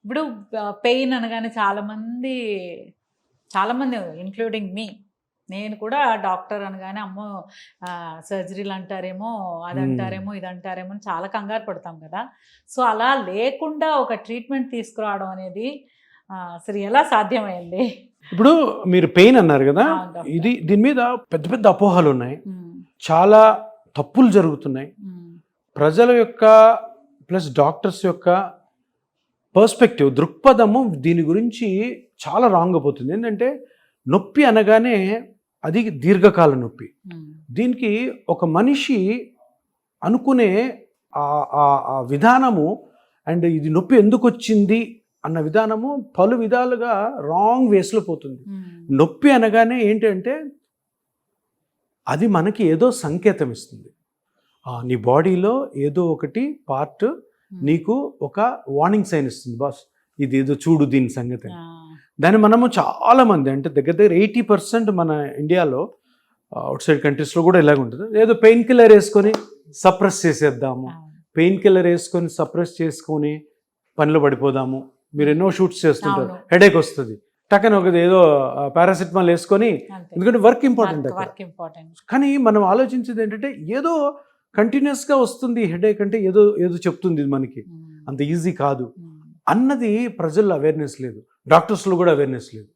ఇప్పుడు పెయిన్ అనగానే చాలామంది ఇంక్లూడింగ్ మీ, నేను కూడా డాక్టర్ అనగానే అమ్మో సర్జరీలు అంటారేమో, అది అంటారేమో, ఇది అంటారేమో అని చాలా కంగారు పడతాం కదా. సో అలా లేకుండా ఒక ట్రీట్మెంట్ తీసుకురావడం అనేది అసలు ఎలా సాధ్యమైంది? ఇప్పుడు మీరు పెయిన్ అన్నారు కదా, అవును డాక్టర్. దీని మీద పెద్ద పెద్ద అపోహలు ఉన్నాయి, ఉమ్, చాలా తప్పులు జరుగుతున్నాయి. ఉమ్, ప్రజల యొక్క ప్లస్ డాక్టర్స్ యొక్క పర్స్పెక్టివ్, దృక్పథము దీని గురించి చాలా రాంగ్ పోతుంది. ఏంటంటే నొప్పి అనగానే అది దీర్ఘకాల నొప్పి. ఉమ్, దీనికి ఒక మనిషి అనుకునే ఆ విధానము అండ్ ఇది నొప్పి ఎందుకు వచ్చింది అన్న విధానము పలు విధాలుగా రాంగ్ వేస్లో పోతుంది. ఉమ్, నొప్పి అనగానే ఏంటంటే అది మనకి ఏదో సంకేతం ఇస్తుంది. నీ బాడీలో ఏదో ఒకటి పార్ట్ నీకు ఒక వార్నింగ్ సైన్ ఇస్తుంది, బాస్ ఇది ఏదో చూడు దీని సంగతి. ఆ, దాన్ని మనము చాలామంది అంటే దగ్గర దగ్గర 80% మన ఇండియాలో అవుట్ సైడ్ కంట్రీస్లో కూడా ఇలాగ ఉంటుంది. ఏదో పెయిన్ కిల్లర్ వేసుకొని సప్రెస్ చేసేద్దాము, ఆ, పెయిన్ కిల్లర్ వేసుకొని సప్రెస్ చేసుకొని పనిలో పడిపోదాము. మీరు ఎన్నో షూట్స్ చేస్తుంటారు, అవును. హెడేక్ వస్తుంది, టక్కన ఒక ఏదో పారాసిటమాల్ వేసుకొని, అంతే. ఎందుకంటే వర్క్ ఇంపార్టెంట్ అక్కడ. Work important. కానీ మనం ఆలోచించేది ఏంటంటే ఏదో కంటిన్యూస్గా వస్తుంది హెడేక్ అంటే ఏదో ఏదో చెప్తుంది ఇది మనకి, అంత ఈజీ కాదు అన్నది ప్రజల్లో అవేర్నెస్ లేదు, డాక్టర్స్లో కూడా అవేర్నెస్ లేదు.